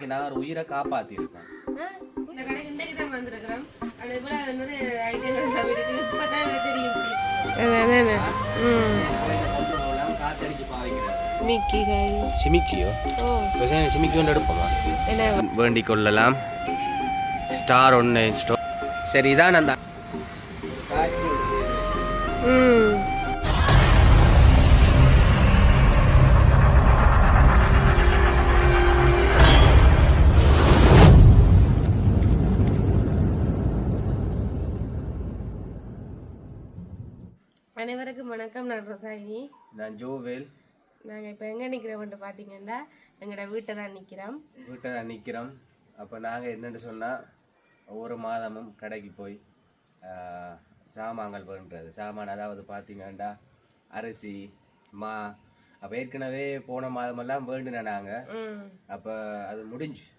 இன்றைக்கு நான் ஒரு உயிரை காப்பாத்திருக்கேன். இந்த கடைக்கு இன்றைக்கு தான் வந்திருக்கிறோம். அது போல நிறைய ஐட்டங்கள் இருக்கு. இப்பதான் தெரியும். காத்தடிச்சு பாவிக்கிறது சிமிக்கியோ சிமிக்கி ஒன்று எடுப்போமா வேண்டிக் கொள்ளலாம். ஸ்டார் ஒன்று ஸ்டோர். சரி இதான் அந்த அனைவருக்கும் வணக்கம். நான் ரசாயினி. நான் ஜோவேல். நாங்கள் இப்போ எங்கே நிற்கிறோம்ட்டு பார்த்தீங்கன்னா எங்களோட வீட்டை தான் நிற்கிறோம். அப்போ நாங்கள் என்னென்னு சொன்னால் ஒவ்வொரு மாதமும் கடைக்கு போய் சாமான்கள் பண்ணுறது. சாமான் அதாவது பார்த்தீங்கன்னா அரிசி மா. அப்போ ஏற்கனவே போன மாதமெல்லாம் வேண்டுனேன் நாங்கள். அப்போ அது முடிஞ்சுது.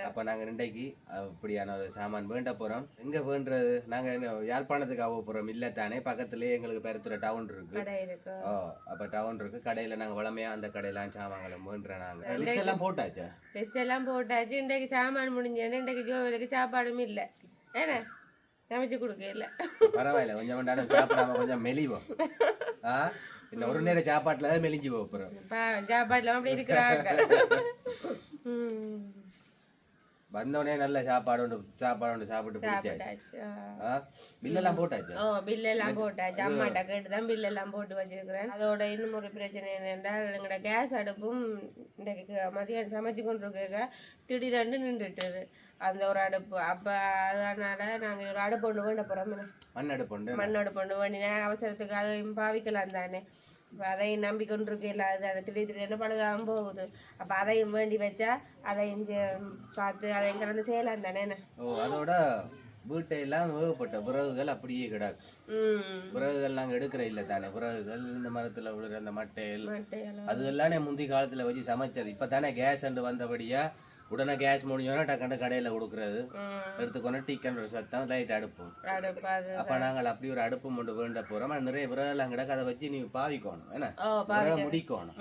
அப்போ நாங்கள் இன்றைக்கு அப்படியான ஒரு சாமான் வேண்ட போகிறோம். எங்கே வேண்டுறது? நாங்கள் யாழ்ப்பாணத்துக்கு ஆக போகிறோம். இல்லை தானே பக்கத்துலேயே எங்களுக்கு பெருத்துற டவுன் இருக்கு. அப்போ டவுன் இருக்கு. கடையில் நாங்கள் வளமையாக அந்த கடையெல்லாம் சாமான்களும் வேண்டுறோம். நாங்கள் லிஸ்ட் எல்லாம் போட்டாச்சு. இன்றைக்கு சாமான் முடிஞ்சேன்னு இன்றைக்கு ஜோவேலுக்கு சாப்பாடும் இல்லை. ஏன்னா சமைச்சு கொடுக்க இல்லை. பரவாயில்ல, கொஞ்சம் வேண்டாம் சாப்பிடாம கொஞ்சம் மெலிவோம். இன்னும் ஒரு நேரம் சாப்பாட்டுல தான் மெலிஞ்சு போறோம். சாப்பாட்டுல அப்படி இருக்கிறாங்க. வந்தோடனே நல்ல சாப்பாடு சாப்பிட்டு பிடிச்சாச்சு. பில்லெல்லாம் போட்டாச்சு. பில்லெல்லாம் போட்டாச்சு. அம்மாட்ட கேட்டுதான் பில்லெல்லாம் போட்டு வச்சிருக்கிறேன். அதோட இன்னும் ஒரு பிரச்சனை என்னென்றால் எங்களோட கேஸ் அடுப்பும் இன்றைக்கு மதியானம் சமைச்சு கொண்டு இருக்க திடீரென்று நின்றுட்டுது அந்த ஒரு அடுப்பு. அப்போ அதனால நாங்கள் ஒரு அடுப்பு ஒன்று வேண்ட போகிறோம். மண் அடுப்பு ஒன்று வேண்டினா அவசரத்துக்கு அதையும் பாவிக்கலாம் தானே. இப்போ அதையும் நம்பி கொண்டு இருக்க இல்லாத திடீர்னு பழுதாகவும் போகுது. அப்போ அதையும் வேண்டி வச்சா அதையும் பார்த்து அதையும் கலந்து செய்யலாம் தானே. அதோட வீட்டையெல்லாம் வேகப்பட்ட விறகுகள் அப்படியே கிடாக்கு. விறகுகள் நாங்கள் எடுக்கிற இல்லை தானே. விறகுகள் இந்த மரத்தில் விழுற அந்த மட்டைகள் அது எல்லாமே முந்தைய காலத்தில் வச்சு சமைச்சது. இப்போ தானே கேஸ் அண்டு வந்தபடியா உடனே கேஸ் முடிஞ்சோன்னா டக்கண்ட கடையில கொடுக்கறது. எடுத்துக்கொண்டு டீக்கன்ற சத்தம் லைட் அடுப்போம். அப்ப நாங்கள் அப்படி ஒரு அடுப்பு கொண்டு வேண்ட போறோம். நிறைய விறகுலாம் கிடக்கு. அதை வச்சு நீ பாவிக்கணும். ஏன்னா முடிக்கணும்.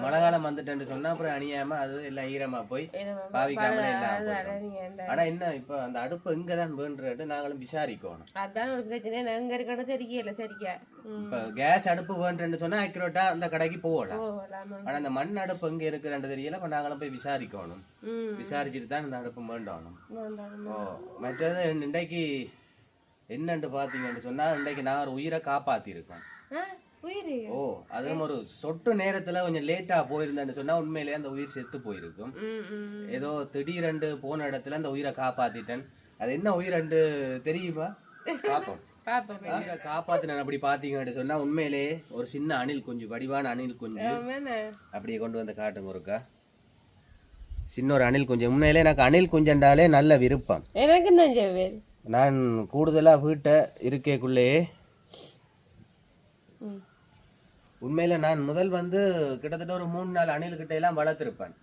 மழை காலம் வந்துட்டேன்னு சொன்னா அப்புறம் அணியாம அது எல்லாம் ஈரமா போய் பாவிக்காம எல்லாம். ஆனா என்ன இப்ப அந்த அடுப்பு எங்கதான் வேண்டுறது நாங்களும் விசாரிக்கணும். அதான் ஒரு பிரச்சனை. எங்க இருக்கணும் தெரியல. சரிக்கா இப்ப கேஸ் அடுப்பு வேண்டுன்னு சொன்னா அக்யூரேட்டா அந்த கடைக்கு போகலாம். ஆனா அந்த மண் அடுப்பு எங்க இருக்குன்னு தெரியல. அப்ப நாங்களும் போய் விசாரிக்கணும். விசாரிச்சுட்டு தான் இந்த அடுப்பு வேண்டாம். மற்றது இன்றைக்கு என்னன்னு பாத்தீங்கன்னு சொன்னா இன்றைக்கு நான் ஒரு உயிரை காப்பாத்திருக்கேன். அதுவும் ஒரு சொட்டு நேரத்துல கொஞ்சம் லேட்டா போயிருந்தேன்னு சொன்னா உண்மையிலேயே அந்த உயிர் செத்து போயிருக்கும். ஏதோ திடீரெண்டு போன இடத்துல அந்த உயிரை காப்பாத்திட்டேன். அது என்ன உயிரெண்டு தெரியுமா? பாப்போம். காப்பாத்தின அப்படி பாத்தீங்கன்னு சொன்னா உண்மையிலேயே ஒரு சின்ன அணில் குஞ்சு, வடிவான அணில் குஞ்சு. அப்படியே கொண்டு வந்த காட்டுங்க ஒருக்கா. சின்ன ஒரு அணில் குஞ்சு. உண்மையிலே எனக்கு அணில் குஞ்சண்டாலே நல்ல விருப்பம். எனக்கு நான் கூடுதலா வீட்டை இருக்கைக்குள்ளேயே உண்மையில நான் முதல் கிட்டத்தட்ட ஒரு 3-4 அணில் கிட்ட எல்லாம் வளர்த்திருப்பேன்.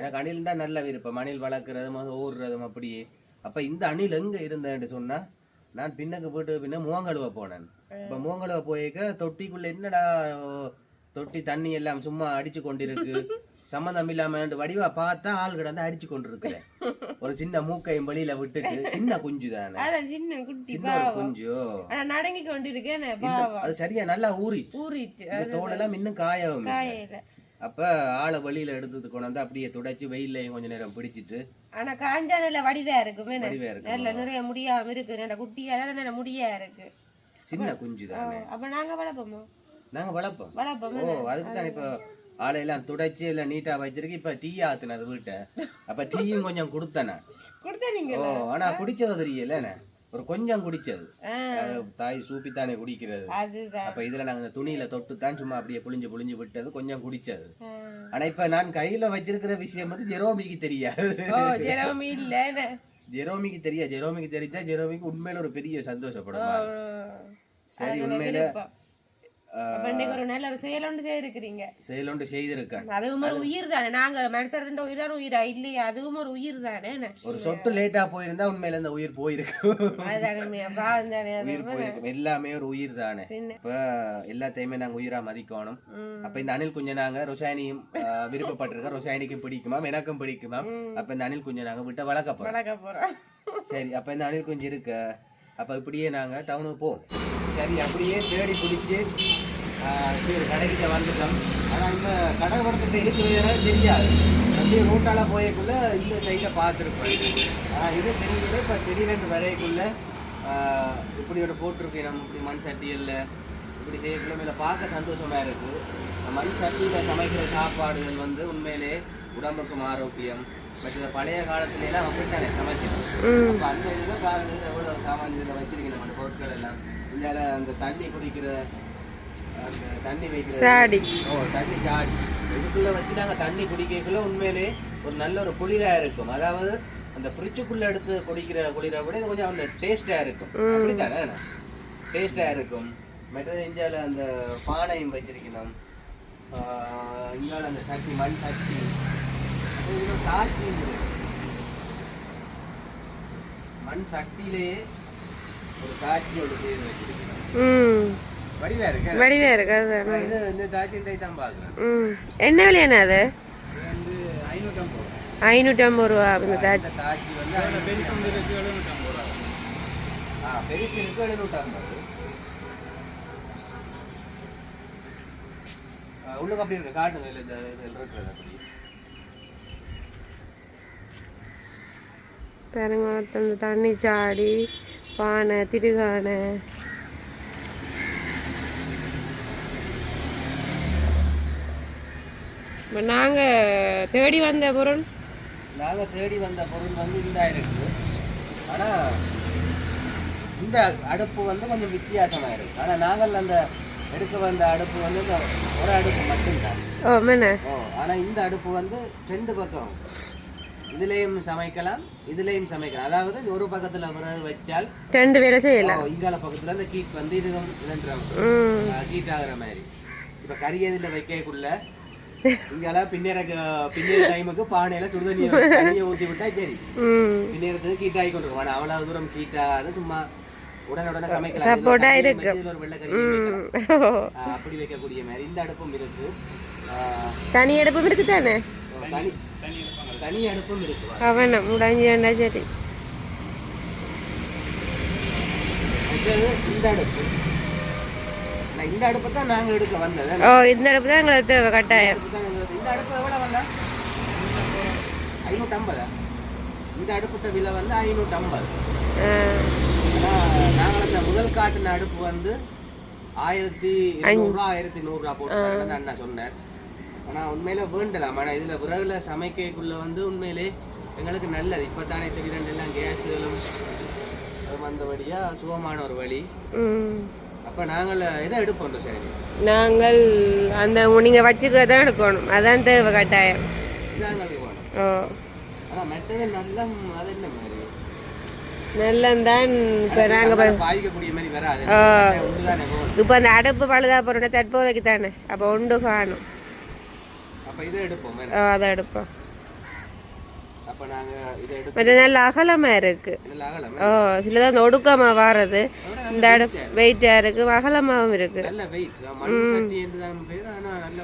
எனக்கு அணில்டா நல்ல விருப்பம். அணில் வளர்க்கறதும் ஊறுறதும் அப்படியே. அப்ப இந்த அணில் எங்க இருந்தேன்னு சொன்னா நான் பின்னுக்கு போயிட்டு முகங்கழுவ போனேன். இப்ப முகங்கழுவ போயிருக்க தொட்டிக்குள்ள என்னடா தொட்டி தண்ணி எல்லாம் சும்மா அடிச்சு கொண்டிருக்கு. சம்மந்தம் இல்லாம வடிவா பார்த்தா ஆள் கிடந்து அடிச்சு கொண்டு இருக்கிறேன். ஒரு சின்ன மூக்கையும் வழியில விட்டுட்டு சின்ன குஞ்சு தானே. சின்ன குஞ்சு நடங்கி கொண்டிருக்கேன். அது சரியா நல்லா ஊறிட்டு தோலெல்லாம் இன்னும் காயவும். அப்ப ஆளை வழியில எடுத்து கொண்டு அப்படியே துடைச்சு வெயிலையும் கொஞ்ச நேரம் பிடிச்சிட்டு. ஆனா காஞ்சால வடிவா இருக்கு. நிறைய முடியாம இருக்கு. குட்டியால முடியா இருக்கு. சின்ன குஞ்சு தானே. அப்ப நாங்க வளர்ப்போம். அதுக்கு தான் இப்ப ஆளையெல்லாம் துடைச்சு எல்லாம் நீட்டா வச்சிருக்கு. இப்ப டீ ஆத்துனது வீட்டை. அப்ப டீயும் கொஞ்சம் கொடுத்தேன். ஆனா குடிச்சது தெரியல. ஒரு கொஞ்சம் குடிச்சது. தாய் சூப்பித்தானே குடிக்கிறது. அப்ப இதுல நாங்க துணியில தொட்டுத்தான் சும்மா அப்படியே புளிஞ்சு விட்டது. கொஞ்சம் குடிச்சது. ஆனா இப்ப நான் கையில வச்சிருக்கிற விஷயம் ஜெரோமிக்கு தெரியாது. ஜெரோமிக்கு தெரிஞ்சா ஜெரோமிக்கு உண்மையில ஒரு பெரிய சந்தோஷப்படும். சரி உண்மையில ஒரு நல்ல ஒரு செயலொண்டு செய்திருக்கிறீங்க. செயலொண்டு செய்திருக்கேன். அதுவும் ஒரு உயிர் தானே. நாங்க மனுஷர் உயிர் தானே உயிரா இல்லையா? அதுவும் ஒரு உயிர் தானே. ஒரு சொட்டு லேட்டா போயிருந்தா உண்மையில இந்த உயிர் போயிருக்கு. எல்லாமே ஒரு உயிர் தானே. இப்ப எல்லாத்தையுமே நாங்க உயிரா மதிக்கணும். அப்ப இந்த அணில் குஞ்சை நாங்க ரோஷானியும் விருப்பப்பட்டிருக்கோம். ரோஷானிக்கும் பிடிக்குமா, எனக்கும் பிடிக்குமா. அப்ப இந்த அணில் குஞ்சை நாங்க விட்டு வளர்க்க போறோம். சரி, அப்ப இந்த அணில் குஞ்சு இருக்கு. அப்ப இப்படியே நாங்க டவுனுக்கு போவோம். சரி, அப்படியே தேடி பிடிச்சி கடைக்கிட்ட வந்துட்டோம். ஆனா இந்த கடை படத்தை இருக்கிறது தெரியாது. அப்படியே ரோட்டால போயக்குள்ள இந்த சைட்டை பார்த்துருப்பேன். இது தெரியல. இப்ப திடீரென்று வரைக்குள்ள இப்படி ஒரு போட்டிருக்கேன். நம்ம இப்படி மண் சட்டியில் இப்படி செய்யக்குள்ள மேலே பார்க்க சந்தோஷமா இருக்கு. மண் சட்டியில் சமைக்கிற சாப்பாடுகள் வந்து உண்மையிலே உடம்புக்கும் ஆரோக்கியம். மற்ற பழைய காலத்துல எல்லாம் அப்படித்தானே சமைக்கணும். அப்போ அந்த இதில் பாருங்க எவ்வளோ சாமான் இதில் வச்சிருக்கேன். நம்ம பொருட்கள் எல்லாம் இந்தியால அந்த தண்ணி குடிக்கிற அந்த தண்ணி வைக்கிற தண்ணி சாடி இதுக்குள்ள வச்சு நாங்கள் தண்ணி குடிக்கக்குள்ள உண்மையிலே ஒரு நல்ல ஒரு குளிராக இருக்கும். அதாவது அந்த ஃப்ரிட்ஜுக்குள்ள எடுத்து குடிக்கிற குளிரை விட கொஞ்சம் அந்த டேஸ்டாக இருக்கும். அப்படித்தானே டேஸ்டாக இருக்கும். மற்றது இந்தியாவில் அந்த பானையும் வச்சிருக்கணும். இந்தியாவில் அந்த சட்டி மண் சட்டி காய்ச்சி மண் சட்டிலேயே ஒரு காட்சியோட செய்து வச்சிருக்கணும். வடிவா இருக்கு. இது இந்த தாட்சியை தான் பார்க்கலாம். என்ன விலையான அது? 550 ரூபா. இந்த தாட்சி வந்து பெருசு இருக்கு 750 ரூபா. பெருசு இருக்கு 750. உள்ளுக்கு அப்படி இருக்கு. காட்டுங்க. இல்லை இந்த இருக்கிறது அப்படி பாருங்க. அந்த தண்ணி சாடி பானை திருகானை நாங்கள் தேடி வந்த பொருள் வந்து இந்த இருக்கு. ஆனால் இந்த அடுப்பு வந்து கொஞ்சம் வித்தியாசமாக இருக்கு. ஆனால் நாங்கள் அந்த எடுக்க வந்த அடுப்பு வந்து ஒரு அடுப்பு மட்டும்தான். ஆனால் இந்த அடுப்பு வந்து 2 பக்கம் இதுலயும் சமைக்கலாம், இதுலயும் சமைக்கலாம். அதாவது ஒரு பக்கத்துல விறகு வச்சால் 2 வேலை செய்யலாம். இங்கால பக்கத்துல அந்த கீட் வந்து இது கீட் ஆகுற மாதிரி. இப்ப கறி எதுல வைக்கக்குள்ள இங்கால பின்னேற டைமுக்கு பானையில சுடுதண்ணியை ஊத்தி விட்டா சரி, பின்னேறதுக்கு கீட் ஆகி கொண்டு இருக்கும். அவ்வளவு தூரம் கீட்டாது சும்மா உடனே சமைக்கலாம். ஒரு வெள்ளைக்கறி அப்படி வைக்கக்கூடிய மாதிரி இந்த அடுப்பும் இருக்கு. தனி அடுப்பும் இருக்கு தானே. தனி அடுப்பும் இருக்கு. அவன முடிஞ்சா சரி. இந்த அடுப்பு இந்த அடுப்பு தான் நாங்க எடுக்க வந்தது. இந்த அடுப்பு தான் எங்களுக்கு தேவை கட்டாயம். இந்த அடுப்பு எவ்வளவு வந்தா 550. இந்த அடுப்புட்ட விலை வந்து 550. நாங்கள் அந்த முதல் காட்டின அடுப்பு வந்து 1200 ரூபா 1100 ரூபா போட்டு அண்ணா சொன்னார். ஆனால் உண்மையில வேண்டலாம். ஆனால் இதில் விறகுல சமைக்கக்குள்ள வந்து உண்மையிலே எங்களுக்கு நல்லது. இப்போ தானே திடீரெல்லாம் கேஸுகளும் வந்தபடியாக சுகமான ஒரு வழி. அப்போ நாங்கள் எதை எடுப்போம்? சரி, நாங்கள் அந்த நீங்கள் வச்சுக்கிறதான் எடுக்கணும். அதான் தேவை கட்டாயம். இதாங்க வேணும். ஆனால் மெட்டது நல்ல அது என்ன மாதிரி நல்லந்தான். இப்போ நாங்கள் பாதிக்கக்கூடிய மாதிரி வராது. இப்போ அந்த அடுப்பு பழுதா போகிற தற்போதைக்கு தானே. அப்போ ஒன்று காணும். இதை எடுப்போம். அதை எடுப்போம். அப்ப நாங்க இதை எடுப்போம். நல்ல அகலமா இருக்கு. சிலதான் அந்த ஒடுக்கமா வாரது. இந்த அடுப்பு வெயிட்டா இருக்கு, அகலமாவும் இருக்கு. நல்ல வெயிட். மண் சட்டி என்றுதான் பேர். ஆனா நல்ல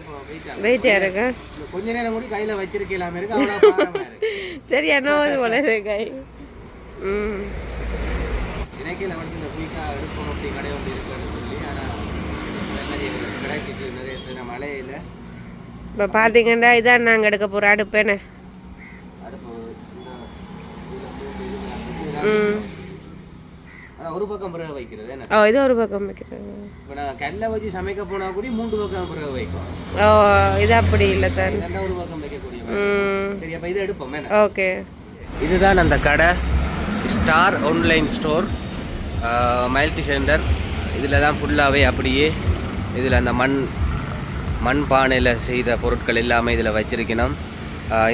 வெயிட்டா இருக்கு. கொஞ்ச நேரம் கூட கையில வச்சிருக்கலாம் இருக்கு. அவ்வளவு பாரமா இருக்கு. சரியா நோது போல இருக்கு கை. இணைக்கையில வந்து இந்த குயிக்கா எடுப்போம் அப்படி கடை ஒன்று இருக்குன்னு சொல்லி. ஆனா நிறைய கிடைச்சிட்டு நிறைய மழையில இப்போ பார்த்தீங்கன்னா இதான் நாங்கள் எடுக்க போகிற அடுப்பேண்ணே. ஒரு பக்கம் பிறகு வைக்கிறது. இது ஒரு பக்கம் வைக்கிறது. இப்போ நான் கல்லை வச்சு சமைக்க போனால் கூட 3 பக்கம் பிறகு வைக்கும். இது அப்படி இல்லை சார். ஒரு பக்கம் வைக்கக்கூடிய. சரி, அப்போ இதை எடுப்போம். ஓகே, இதுதான் அந்த கடை. Star online store multi centre. இதில் தான் ஃபுல்லாகவே அப்படியே இதில் அந்த மண் பானையில் செய்த பொருட்கள் எல்லாமே இதில் வச்சிருக்கணும்.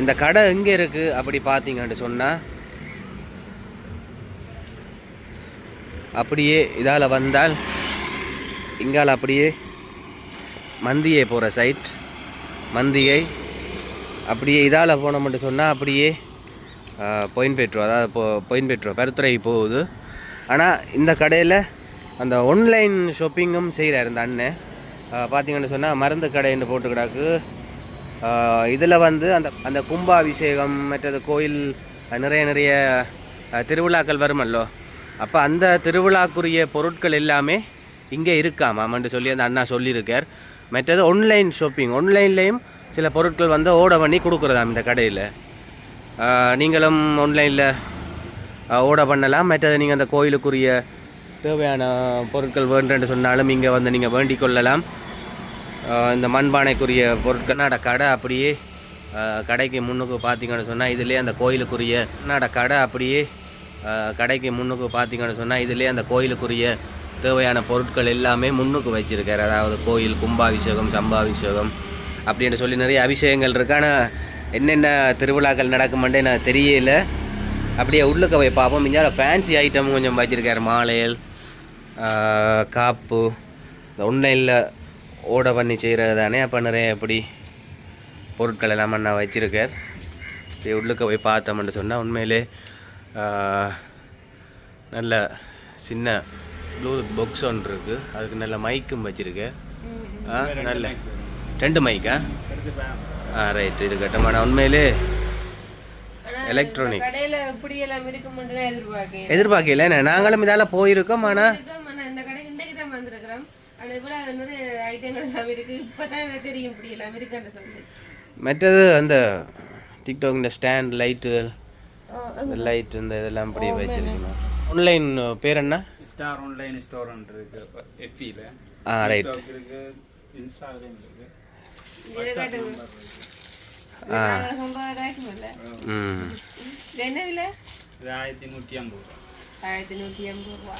இந்த கடை எங்கே இருக்குது அப்படி பார்த்தீங்கன்னு சொன்னால் அப்படியே இதால் வந்தால் இங்கால் அப்படியே மந்தியை போகிற சைட். மந்தியை அப்படியே இதால் போனோம்னு சொன்னால் அப்படியே பொயின் பெட்ரோ, அதாவது பொயின் பெட்ரோ பருத்துறை போகுது. ஆனால் இந்த கடையில் அந்த ஆன்லைன் ஷாப்பிங்கும் செய்கிறார் இந்த அண்ணன். பார்த்தீங்கன்னு சொன்னால் மருந்து கடைன்னு போட்டுக்கிடாக்கு. இதில் வந்து அந்த கும்பாபிஷேகம் மற்றது கோயில் நிறைய திருவிழாக்கள் வருமல்லோ, அப்போ அந்த திருவிழாக்குரிய பொருட்கள் எல்லாமே இங்கே இருக்காமான்னு சொல்லி அந்த அண்ணா சொல்லியிருக்கார். மற்றது ஆன்லைன் ஷாப்பிங், ஆன்லைன்லேயும் சில பொருட்கள் வந்து ஆர்டர் பண்ணி கொடுக்குறதாம் இந்த கடையில். நீங்களும் ஆன்லைனில் ஆர்டர் பண்ணலாம். மற்றது நீங்கள் அந்த கோயிலுக்குரிய தேவையான பொருட்கள் வேண்டுன்னு சொன்னாலும் இங்கே வந்து நீங்கள் வேண்டிக் கொள்ளலாம். இந்த மண்பானைக்குரிய பொருட்கள் கடை அப்படியே கடைக்கு முன்னுக்கு பார்த்தீங்கன்னு சொன்னால் இதிலே அந்த கோயிலுக்குரிய கடை அப்படியே கடைக்கு முன்னுக்கு பார்த்தீங்கன்னு சொன்னால் இதிலே அந்த கோயிலுக்குரிய தேவையான பொருட்கள் எல்லாமே முன்னுக்கு வச்சுருக்கார். அதாவது கோயில் கும்பாபிஷேகம், சம்பாபிஷேகம் அப்படின்னு சொல்லி நிறைய அபிஷேகங்கள் இருக்கு. ஆனால் என்னென்ன திருவிழாக்கள் நடக்குமெண்டே நான் தெரியல. அப்படியே உள்ளுக்க போய் பார்ப்போம். இங்கே ஃபேன்சி ஐட்டம் கொஞ்சம் வச்சுருக்கார். மாலையல், காப்பு, இந்த ஆன்லைனில் ஆர்டர் பண்ணி செய்கிறது தானே. அப்போ நிறைய எப்படி பொருட்கள் எல்லாம் நான் வச்சுருக்கார். இப்படி உள்ளுக்க போய் பார்த்தோம்னு சொன்னால் உண்மையிலே நல்ல சின்ன ப்ளூடூத் பாக்ஸ் ஒன்று இருக்குது. அதுக்கு நல்ல மைக்கும் வச்சுருக்கேன். நல்ல 2 மைக்கா? ரைட், இது கட்டமான உண்மையிலே எலக்ட்ரானிக் கடையில் இப்படி எல்லாம் இருக்குமென்று எதிர்பார்க்கல. நாங்களும் இதால் போயிருக்கோம். ஆனால் இந்த கடை இன்றைக்கு தான் வந்திருக்கிறோம். ஆனால் இவ்வளோ நிறைய ஐட்டங்கள் எல்லாம் இருக்குது. இப்போ தான் தெரியும் இப்படி எல்லாம் இருக்குன்னு சொல்லி. மற்றது அந்த டிக்டாக் இந்த ஸ்டாண்ட் லைட்டு லைட் இந்த இதெல்லாம் அப்படி வச்சிருக்கணும். ஆன்லைன் பேர் என்ன? ஸ்டார் ஆன்லைன் ஸ்டோர் இருக்கு எஃபில. ரைட். இருக்கு, இன்ஸ்டாகிராம் இருக்கு. என்ன விலை? 1150. 1150 ரூபா.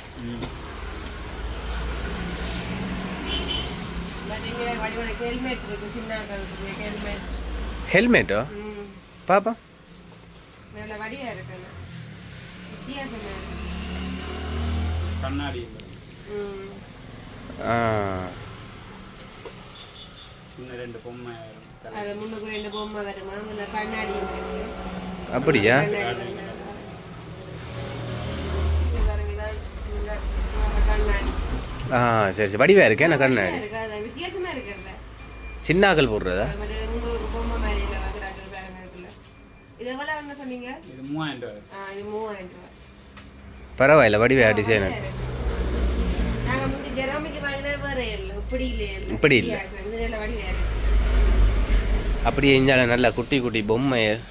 ஹெல்மெட் இருக்கு, சின்ன ஹெல்மெட். ஹெல்மெட்டோ பாப்பா? நல்ல வடிவா இருக்கு. வித்தியாசமா இருக்கு. கண்ணாடி. இன்னும் 2 பொம்மை. அது முன்னுக்கு 2 பொம்மை வருமா? அந்த கண்ணாடி இருக்கு. அப்படியா? சரி சரி, வடிவா இருக்கேன். நான் கண்ணாடி வித்தியாசமா இருக்குல்ல. சின்னாக்கள் போடுறதா? பொம்மை மாதிரி இருக்குல்ல. இது எவ்வளவு என்ன சொன்னீங்க? இது 3000 ரூபாய். இது 3000 ரூபாய். பரவாயில்ல, வடிவா டிசைன். நாங்க முந்தி ஜெராமிக்கு வாங்கினா வேற இல்ல, இப்படி இல்ல. இப்படி இல்ல, இந்த வடிவா இருக்கு. அப்படியே இஞ்சால நல்ல குட்டி குட்டி பொம்மையல்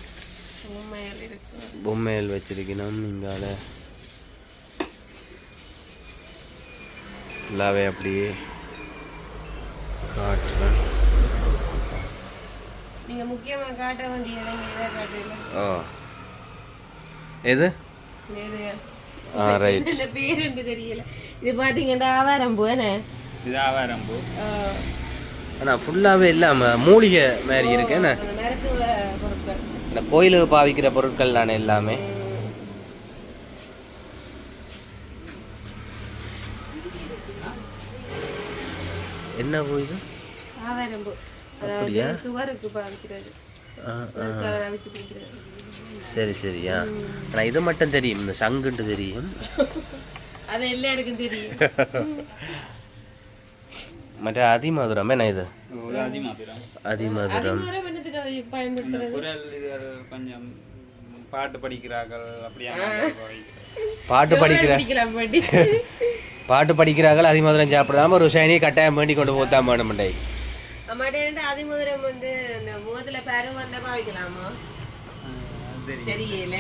இருக்கு. பொம்மையல் வச்சிருக்கணும். இங்கால எல்லாவே அப்படியே காட்டுறேன். நீங்க முக்கியமா காட்ட வேண்டிய இடம் எதை காட்டல? எது? ரைட். இந்த பேர் என்ன தெரியல. இது பாத்தீங்கன்னா ஆவாரம்பூ. என்ன இது? ஆவாரம்பூ. ஆனா ஃபுல்லாவே இல்லாம மூலிகை மாதிரி இருக்கு. என்ன மருத்துவ பொருட்கள், இந்த கோயிலுக்கு பாவிக்கிற பொருட்கள் தானே எல்லாமே. என்ன பூ இது? ஆவாரம்பூ. அதாவது சுகருக்கு பாவிக்கிறது. சரி சரியா. ஆனா இது மட்டும் தெரியும், இந்த சங்குட்டு தெரியும். அது எல்லாருக்கும் தெரியும். மற்ற அதிமதுரம் என்ன இது? அதிமதுரம் கொஞ்சம் பாட்டு படிக்கிறார்கள். அப்படியா? பாட்டு படிக்கிறார்கள். அதிமதுரம் சாப்பிடாம ஒரு ஷைனி கட்டாயம் வேண்டி கொண்டு போத்தான் வேணும்டை. அதிமதுரம் வந்து இந்த முகத்துல பேரும் வந்தா பாவிக்கலாமா தெரியல.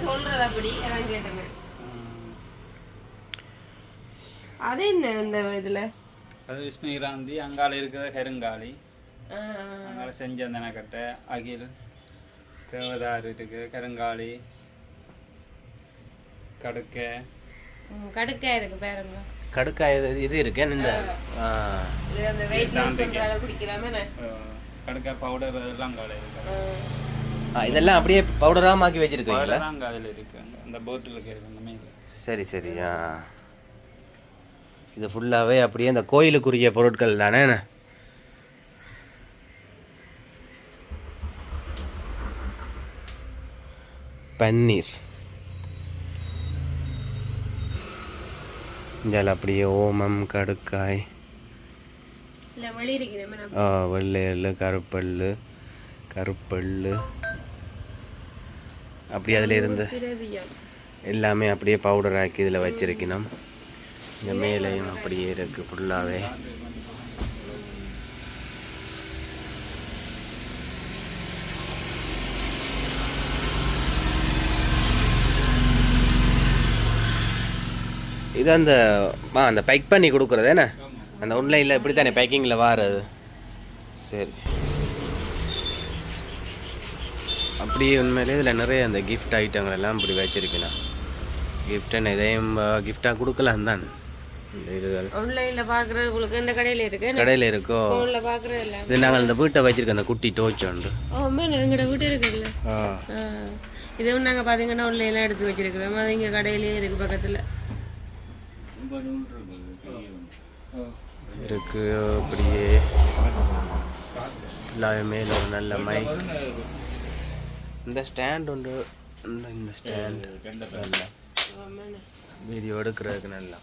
சொல்றது அப்படி அதான் கேட்டேன். அது என்ன இந்த இதுல? அது விஷ்ணுகிராந்தி. அங்கால இருக்கிற கருங்காலி. அங்கால செஞ்சந்தனக்கட்டை, அகில், தேவதாரு இருக்கு, கருங்காலி, கடுக்கை. கடுக்காய் இருக்கு பாருங்க. கடுக்காய் இது இருக்கு. இந்த அந்த வெயிட் லாஸ் பண்றத குடிக்கலாமே. கடுக்காய் பவுடர் அதெல்லாம் அங்கால இருக்கு. இதெல்லாம் அப்படியே பவுடரா மாக்கி வச்சிருக்கீங்களா? அங்க அதுல இருக்கு, அந்த பாட்டிலுக்கு இருக்கு. அந்த மேல. சரி சரியா. இது ஃபுல்லாகவே அப்படியே இந்த கோயிலுக்குரிய பொருட்கள் தானே. பன்னீர் இதில் அப்படியே ஓமம், கடுக்காய், வெள்ளையல், கருப்பல் அப்படி அதில் இருந்து எல்லாமே அப்படியே பவுடர் ஆக்கி இதில் வச்சிருக்கணும். இங்கே மேலேயும் அப்படியே இருக்குது ஃபுல்லாகவே. இது அந்த பேக் பண்ணி கொடுக்குறது என்ன, அந்த ஆன்லைனில் இப்படி தானே பேக்கிங்கில் வாரது. சரி, அப்படியே உண்மையிலே இதில் நிறைய அந்த கிஃப்ட் ஐட்டங்கள் எல்லாம் இப்படி வச்சிருக்கலாம். கிஃப்ட்னு இதையும் கிஃப்டாக கொடுக்கலாம் தான். இந்த இதுகள் ஆன்லைனில் பார்க்குறது உங்களுக்கு இந்த கடையில் இருக்கு, கடையில் இருக்கோ. ஃபோனில் பார்க்குறது இல்லை. இது நாங்கள் இந்த வீட்டை வச்சிருக்கோம், அந்த குட்டி டோச்சு உண்டு. எங்களோட வீட்டு இருக்குல்ல, இதுவும் நாங்கள் பார்த்தீங்கன்னா ஆன்லைனில் எடுத்து வச்சிருக்கிறோம். அது இங்கே கடையிலேயே இருக்குது, பக்கத்தில் இருக்கு. அப்படியே எல்லாமே மேலே ஒரு நல்ல மைக், இந்த ஸ்டாண்ட் உண்டு. இந்த ஸ்டாண்ட் நல்லா வீடியோ எடுக்கிறதுக்கு நல்லா.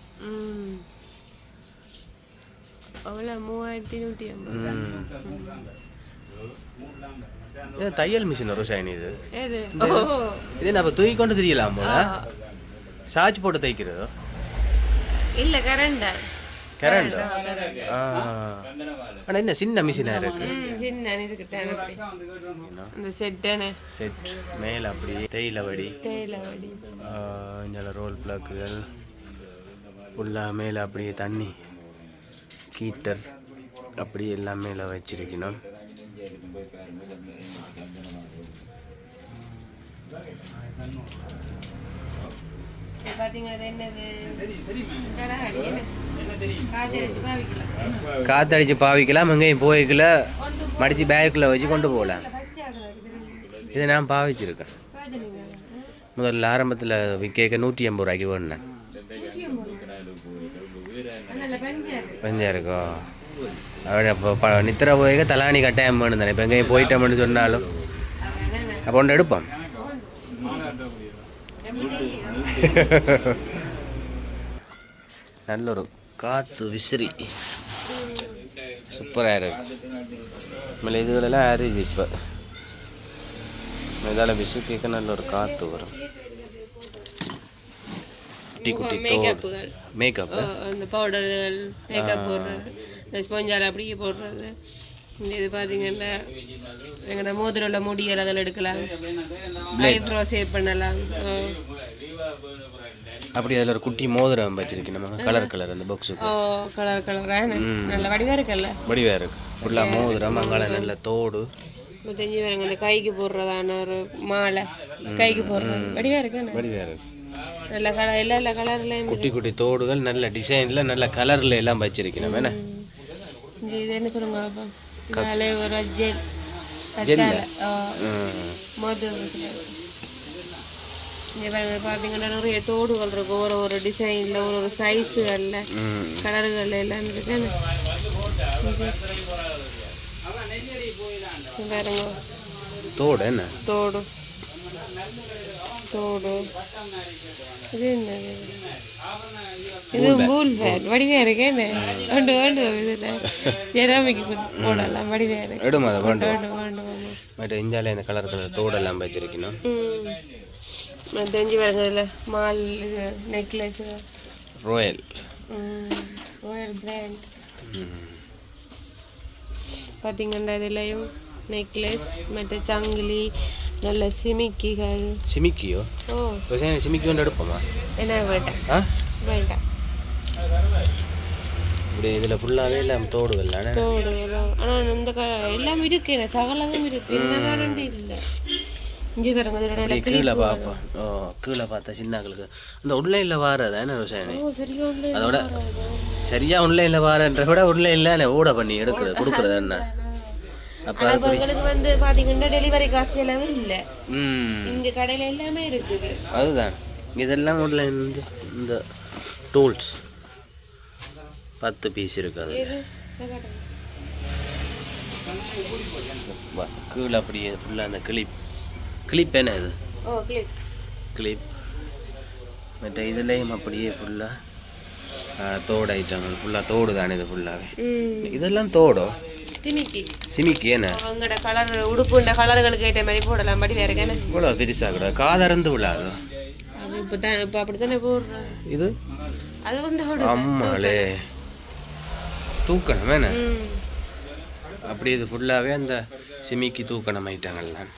அவ்வளோ 3150. தையல் மிஷின் ஒரு ஷைன் இது. இது நம்ம தூக்கி கொண்டு தெரியலாம் போல. சார்ஜ் போட்டு தைக்கிறதோ இல்லை, கரண்ட். ஆனால் என்ன சின்ன மிஷினாக இருக்கு. செட் மேலே அப்படியே தேயிலை வடி, இங்கே ரோல் பிளாக்குகள் ஃபுல்லாக மேலே அப்படியே தண்ணி ஹீட்டர் அப்படி எல்லாம் மேலே வச்சிருக்கணும். காத்தடிச்சு பாவிக்கலாம், எங்கேயும் போய்க்கல, மடிச்சு பேக்குள்ள வச்சு கொண்டு போகலாம். இதை நான் பாவிச்சிருக்கேன். முதல்ல ஆரம்பத்தில் விற்க 150 ரூபாய்க்கு வேணுனேன். பஞ்சா இருக்கோ அப்போ நித்திர போய்க்க தலானி கட்டாயம் வேணும் தானே. இப்போ எங்கேயும் போயிட்டோம்னு சொன்னாலும் அப்போ ஒன்று எடுப்போம். நல்ல ஒரு காற்று விசிறி சூப்பராக இருக்கு. மேலே இதுகளெல்லாம் ஆரிஜ். இப்போ இதால் விசு கேட்க நல்ல ஒரு காற்று வரும். குட்டி குட்டி மேக்கப், அந்த பவுடர்கள், மேக்கப் போடுறது, இந்த ஸ்பாஞ்சால் அப்படியே போடுறது. இது பார்த்தீங்கன்னா எங்களோட மோதிரோட முடியல் அதில் எடுக்கலாம், ஐப்ரோ சேவ் பண்ணலாம். அப்படி அதில் ஒரு குட்டி மோதிரம் வச்சிருக்கு நம்ம, கலர் கலர் அந்த பாக்ஸுக்கு. கலர் கலராக நல்ல வடிவாக இருக்குல்ல, வடிவாக இருக்கு ஃபுல்லாக மோதிரம். அங்கால நல்ல தோடு தெரிஞ்சு வரங்க. இந்த கைக்கு போடுறதான ஒரு மாலை, கைக்கு போடுறது வடிவாக இருக்கு, வடிவாக இருக்கு. நல்ல கலர், எல்லா கலர்லையும் குட்டி குட்டி தோடுகள் நல்ல டிசைனில் நல்ல கலரில் எல்லாம் வச்சிருக்கணும். என்ன இது என்ன சொல்லுங்க, ஒரு ஜெல் பார்த்தீங்கன்னா நிறைய தோடுகள் இருக்கு, ஒரு டிசைன்ல, ஒரு சைஸுகள்ல, கலர்கள்ல எல்லாம் இருக்கு. பாருங்க தோடு, என்ன தோடு, தோடு. இது என்னது, இது பூல் ஃபேன் வடிவா இருக்கேன்னு வேண்டு வேண்டு. இதுல ஜெராமிக்கு போடலாம், வடிவா இருக்கு. எடுமா அதை வேண்டு வேண்டு வேண்டு. இந்தியாவில் இந்த கலர் கலர் தோடெல்லாம் வச்சிருக்கணும். தெரிஞ்சு வருதுல மால், இது நெக்லஸ், ராயல் பிராண்ட் பார்த்தீங்கன்னா இதுலையும் நெக்லஸ், மற்ற சங்கிலி, நல்ல சிமிக்கிகள். சிமிக்கியோ? சிமிக்கி வந்து எடுப்போமா? என்ன வேண்டாம், வேண்டாம். இப்படி இதில் ஃபுல்லாகவே எல்லாம் தோடுகள் தானே, தோடுகள். ஆனால் இந்த எல்லாம் இருக்கு, சகலதும் இருக்கு, என்னதான் ரெண்டு இல்லை. கீழே பார்ப்போம். கீழே பார்த்தா சின்னாக்களுக்கு இந்த ஆன்லைனில் வாரதா என்ன விவசாயம், அதோட சரியா ஆன்லைனில் வாரன்ற விட ஆன்லைனில் ஓட பண்ணி எடுக்கிறது கொடுக்குறது என்ன. அப்போ எங்களுக்கு வந்து பார்த்தீங்கன்னா டெலிவரி காசு எல்லாம் இல்லை, இங்கே கடையில் எல்லாமே இருக்குது. அதுதான் இதெல்லாம் ஆன்லைன். இந்த டூல்ஸ் 10 பீஸ் இருக்காது. கீழே அப்படியே ஃபுல்லாக அந்த கிளிப் என்ன இது கிளிப் மற்ற இதுலேயும் அப்படியே ஃபுல்லாக தோடு ஐட்டங்கள் ஃபுல்லாக தோடு தானே இது ஃபுல்லாகவே. இதெல்லாம் தோடோ சிமிக்கி என்ன உங்களோட கலர் உடுப்புண்ட கலர்களுக்கு ஏற்ற மாதிரி போடலாம். படி வேற என்ன இவ்வளோ பெருசாக கூட காதறந்து விழாது. இப்போ அப்படித்தானே போடுறேன். இது அது வந்து அம்மாளே தூக்கணும் என்ன அப்படி இது ஃபுல்லாகவே அந்த சிமிக்கி தூக்கணும் ஐட்டங்கள்லாம்.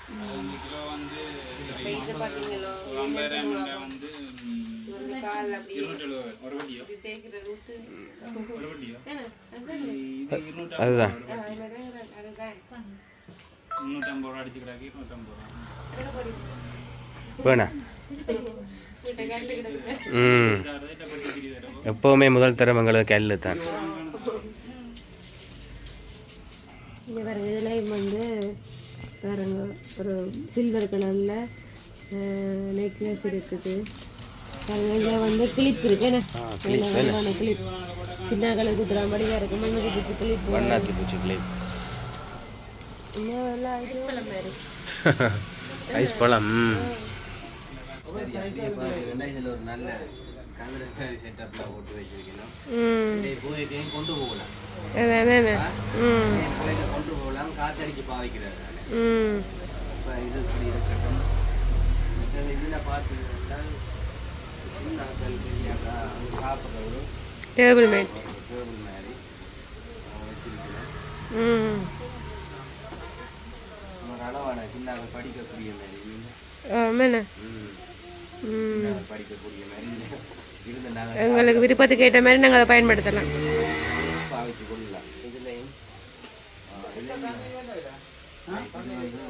அதுதான் வேணா எப்பவுமே முதல் தரவங்களுக்கு கல்லு தான். இங்கே பாருங்க இதில் வந்து பாருங்க ஒரு சில்வர் கலரில் நெக்லஸ் இருக்குது. பாருங்க இங்கே வந்து கிளிப் இருக்கு என்ன கிளிப் சின்ன கலர் குத்துற மாதிரியா இருக்கு. மண்ணு குச்சி கிளிப் வண்ணாத்தி பூச்சி கிளிப் இன்னும் எல்லாம் ஐஸ் பழம் மாதிரி ஐஸ் பழம். இதில் ஒரு நல்ல கலர் செட்டப்லாம் போட்டு வச்சிருக்கணும். கொண்டு போகலாம் கொண்டு போகலாம் காத்தடிக்கு பாவிக்கிறாரு. இப்போ இது இப்படி இருக்கட்டும். இதில் பார்த்தீங்கன்னா சின்ன ஆக்கள் பெரியாக்கா சாப்பிட்றது டேபிள் மேட் மாதிரி வச்சிருக்கிறேன். ஒரு அளவான சின்ன படிக்கக்கூடிய மாதிரி படிக்கக்கூடிய மாதிரி இருந்து நாங்கள் எங்களுக்கு விருப்பத்துக்கு ஏற்ற மாதிரி நாங்கள் அதை பயன்படுத்தலாம் பாவிச்சு கொள்ளலாம். இதுலையும்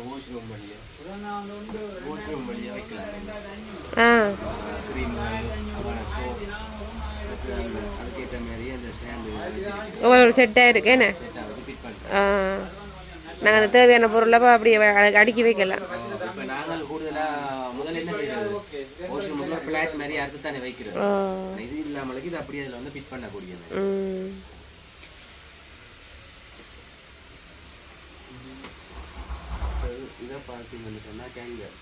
வாஷ்ரூம் வழியாக வைக்கலாம். க்ரீம் சோப் அதுக்கேற்ற மாதிரியே அந்த ஸ்டாண்டு ஒரு செட்டாக இருக்கு என்ன நாங்கள் அந்த தேவையான பொருளை அப்படியே அடுக்கி வைக்கலாம். இப்போ நாங்கள் கூடுதலாக முதல்ல என்ன செய்யறது வாஷ்ரூம் முதல்ல பிளாட் மாதிரி அறுத்து தானே வைக்கிறோம். இது இல்லாமலுக்கு இது அப்படியே அதில் வந்து ஃபிட் பண்ணக்கூடியது. இதை பார்த்தீங்கன்னு சொன்னால் கேங்கர்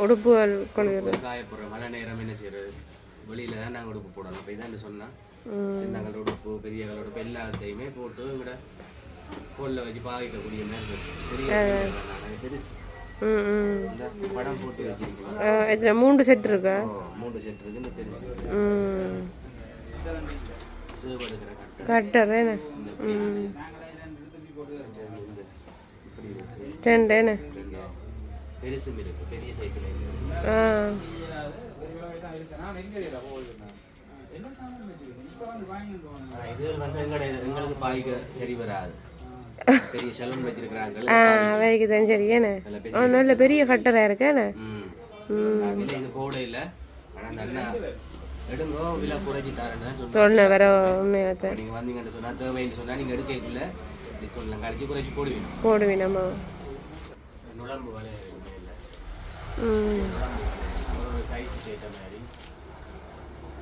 உடுப்பு கொள்கிறது காயப்படுற மழை நேரம் என்ன செய்யறது வெளியில தான் நாங்கள் உடுப்பு போடணும். இப்போ இதான் சொன்னால் சின்னங்கள் உடுப்பு பெரியகள் உடுப்பு எல்லாத்தையுமே போட்டு விட கோல்ல வச்சு பாவிக்கக்கூடிய மாதிரி பெருசு படம் போட்டு வச்சிருக்கோம். 3 செட் இருக்கா? 3 செட் இருக்கு. இந்த பெருசு சேவடுகிற கட்டர் என்ன டென்ட் என்ன பெருசும் இருக்கு பெரிய சைஸ்ல இருக்கு. இது வந்து எங்களுக்கு பாய்க்க சரி வராது. பெரிய சலூன் வச்சிருக்காங்க அவைக்கு தான் சரி என்ன நல்ல பெரிய கட்டரா இருக்கேன். இது போட இல்லை ஆனால் அந்த அண்ணா எடுங்கோ விலை குறைச்சி தரேன்னு சொன்னேன். வேற உண்மையாக நீங்கள் வந்தீங்கன்னு சொன்னால் தேவைன்னு சொன்னால் நீங்கள் எடுக்கக்குள்ள டிஸ்கவுண்ட்லாம் கழிச்சு குறைச்சி போடுவீங்க போடுவீனம்மா. நுழம்பு வலை ஒரு சைஸ் கேட்ட மாதிரி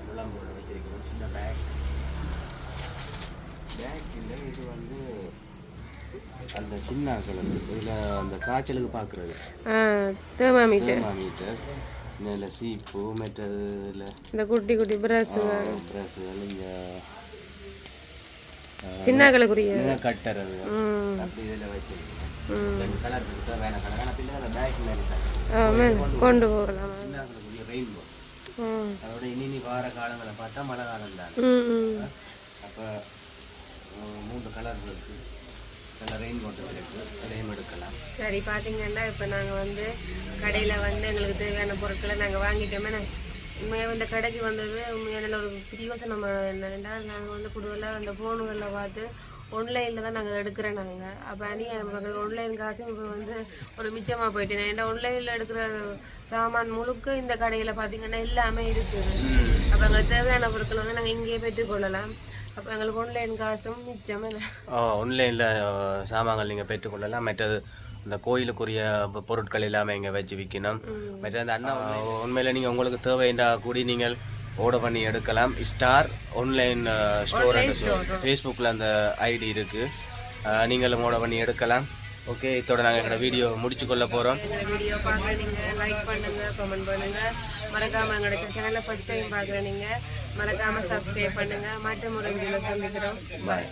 நுழம்பு வச்சிருக்கணும். சின்ன பேக் இல்லை இது வந்து அந்த சின்ன கலர் இதில் அந்த காய்ச்சலுக்கு பார்க்குறது தெர்மாமீட்டர் இதில் சீப்பு மற்றது இல்லை இந்த குட்டி குட்டி ப்ரஷ்ஷுகள் இங்கே சின்ன கலக்குரிய கட்டர் அது அப்படி இதில் வச்சிருக்கேன். கலர் வேணாம் கலர் ஆனால் பிள்ளை பேக் மாதிரி கொண்டு போகலாம். சின்ன கலக்குரிய ரெயின்போ அதோட இனி வார காலங்களை பார்த்தா மழை காலம் தான். அப்போ 3 கலர் இருக்குது. ரெயின் வாட்டர் இருக்குது அதையும் எடுக்கலாம். சரி பார்த்தீங்கன்னா இப்போ நாங்கள் வந்து கடையில் வந்து எங்களுக்கு தேவையான பொருட்களை நாங்கள் வாங்கிட்டோமே. உண்மையாக இந்த கடைக்கு வந்தது உண்மையான ஒரு பிரியோசனம் என்னென்னா நாங்கள் வந்து கூடுதலாக அந்த ஃபோனுகளில் பார்த்து ஆன்லைனில் தான் நாங்கள் எடுக்கிறோம். நாங்கள் அப்போ நமக்கு ஆன்லைன் காசும் இப்போ வந்து ஒரு மிச்சமாக போயிட்டேன். ஏன்னா ஆன்லைனில் எடுக்கிற சாமான் முழுக்க இந்த கடையில் பார்த்தீங்கன்னா எல்லாமே இருக்குது. அப்போ எங்களுக்கு தேவையான பொருட்களை வந்து நாங்கள் இங்கேயே பெற்றுக்கொள்ளலாம். அப்போ எங்களுக்கு ஆன்லைன் காசும் மிச்சம். ஆன்லைனில் சாமான்கள் நீங்கள் பெற்றுக்கொள்ளலாம். மற்றது இந்த கோயிலுக்குரிய பொருட்கள் எல்லாமே இங்கே வச்சு விற்கணும். மற்ற அந்த அண்ணா உண்மையில் நீங்கள் உங்களுக்கு தேவைண்டா கூடி நீங்கள் ஆர்டர் பண்ணி எடுக்கலாம். ஸ்டார் ஆன்லைன் ஸ்டோர் ஃபேஸ்புக்கில் அந்த ஐடி இருக்குது, நீங்களும் ஆர்டர் பண்ணி எடுக்கலாம். ஓகே, இதோட நாங்கள் எங்களோட வீடியோ முடிச்சு கொள்ள போகிறோம். எங்களோட வீடியோ பார்க்குறீங்க, லைக் பண்ணுங்கள், கமெண்ட் பண்ணுங்கள். மறக்காமல் எங்களோட சேனலை ஃபஸ்ட் டைம் பார்க்குறீங்க, மறக்காமல் சப்ஸ்கிரைப் பண்ணுங்கள். மற்ற முறை வீடியோவில் சந்திக்கிறோம். பாய்.